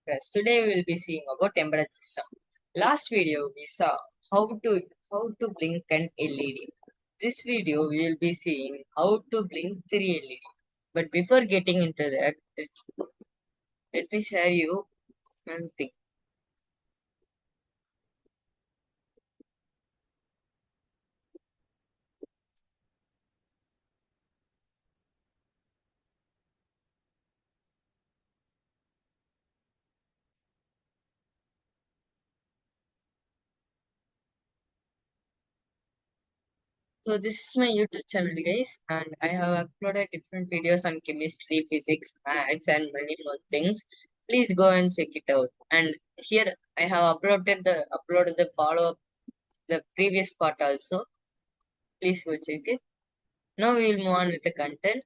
Yes, today we will be seeing about embedded system. Last video we saw how to blink an LED. This video we will be seeing how to blink three LED. But before getting into that, let me share you one thing. So this is my YouTube channel, guys, and I have uploaded different videos on chemistry, physics, maths, and many more things. Please go and check it out. And here I have uploaded the follow up the previous part also. Please go check it. Now we will move on with the content.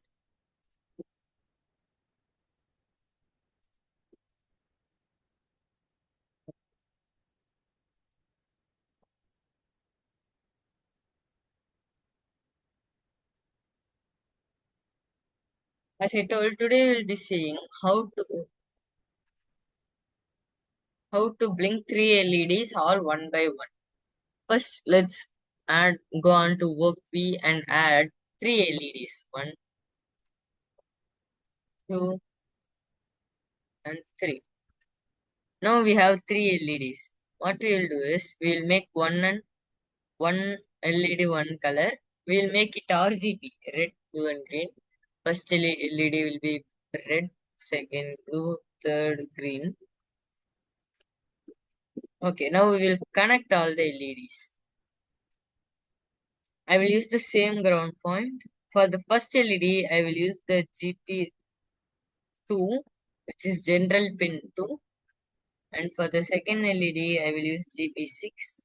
As I told, today we'll be seeing how to blink three LEDs all one by one. First, let's go on to wokwi and add three LEDs. One, two, and three. Now we have three LEDs. What we'll do is we'll make one LED one color. We'll make it RGB, red, blue, and green. First LED will be red, second blue, third green. Okay, now we will connect all the LEDs. I will use the same ground point. For the first LED, I will use the GP2, which is general pin 2. And for the second LED, I will use GP6.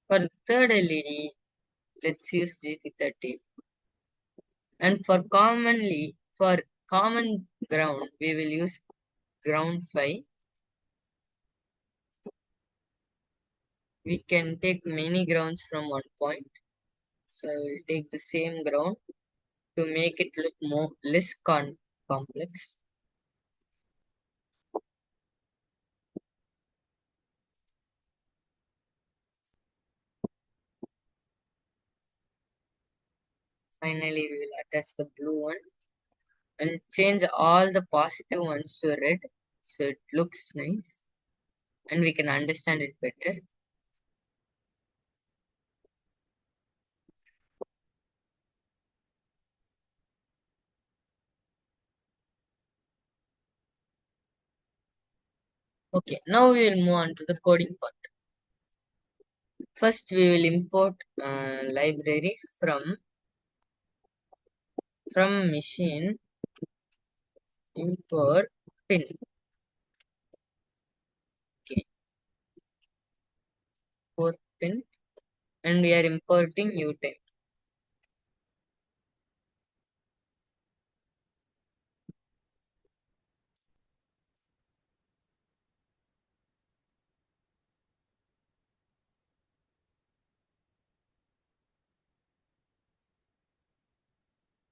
For the third LED, let's use GP13. And for common ground, we will use ground 5. We can take many grounds from one point. So I will take the same ground to make it look less complex. Finally, we will attach the blue one and change all the positive ones to red so it looks nice and we can understand it better. Okay, now we will move on to the coding part. First, we will import library from machine import pin. Okay, import pin, and we are importing new type.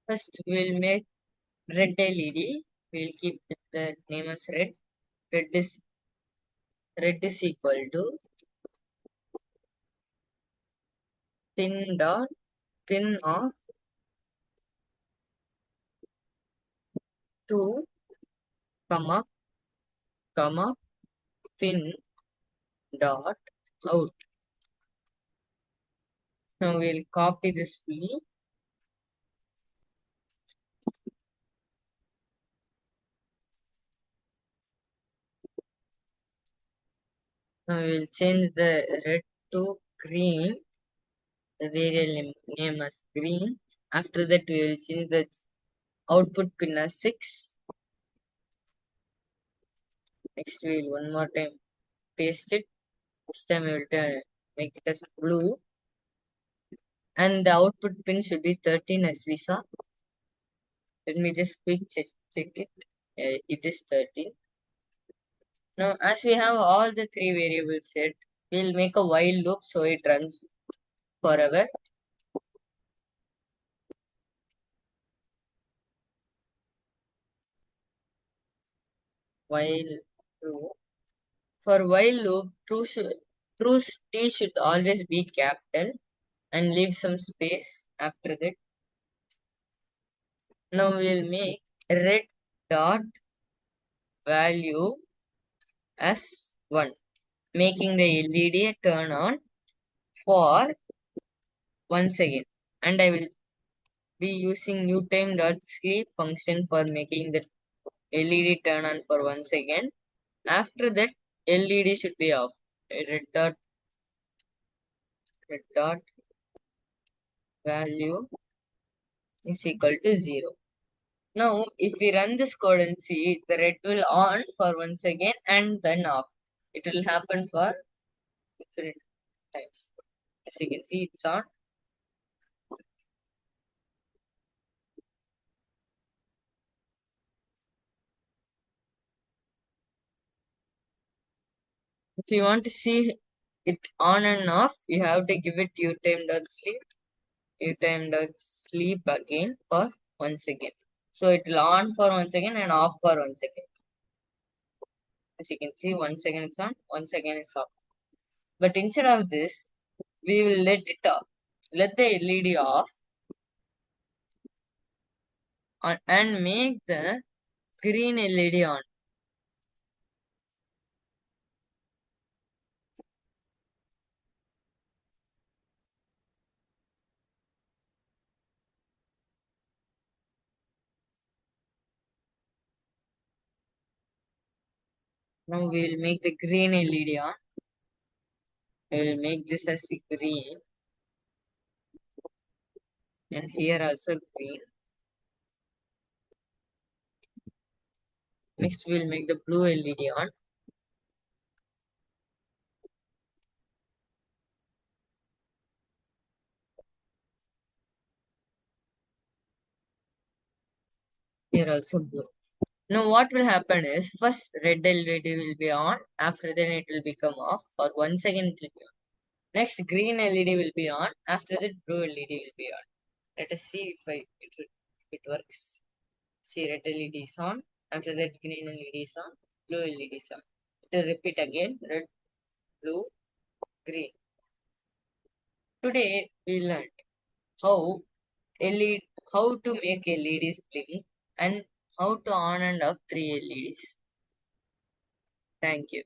First, we'll make red LED. We'll keep the name as red. Red is equal to pin of 2 comma pin dot out. Now we'll copy this fully. Now we'll change the red to green. The variable name as green. After that, we will change the output pin as 6. Next, we will one more time paste it. This time, we will make it as blue. And the output pin should be 13 as we saw. Let me just quick check it. It is 13. Now, as we have all the three variables set, we'll make a while loop so it runs. forever. While true. For while loop, true T should always be capital and leave some space after that. Now we'll make red dot value as 1, making the LED turn on for 1 second. And I will be using new time dot sleep function for making the LED turn on for 1 second. After that, LED should be off. Red dot value is equal to 0. Now, if we run this code and see, the red will on for 1 second and then off. It will happen for different times. As you can see, it's on. If you want to see it on and off, you have to give it utime.sleep again for 1 second. So it will on for 1 second and off for 1 second. As you can see, 1 second it's on, 1 second is off. But instead of this, we will let it off. Let the LED off and make the green LED on. Now we will make the green LED on. I will make this as a green and here also green. Next we will make the blue LED on. Here also blue. Now what will happen is first red LED will be on, after then it will become off. For 1 second it will be on. Next green LED will be on, after that blue LED will be on. Let us see if it works. See, red LED is on, after that green LED is on, blue LED is on. It will repeat again, red, blue, green. Today we learned how LED, how to make LEDs blink and how to on and off 3 LEDs. Thank you.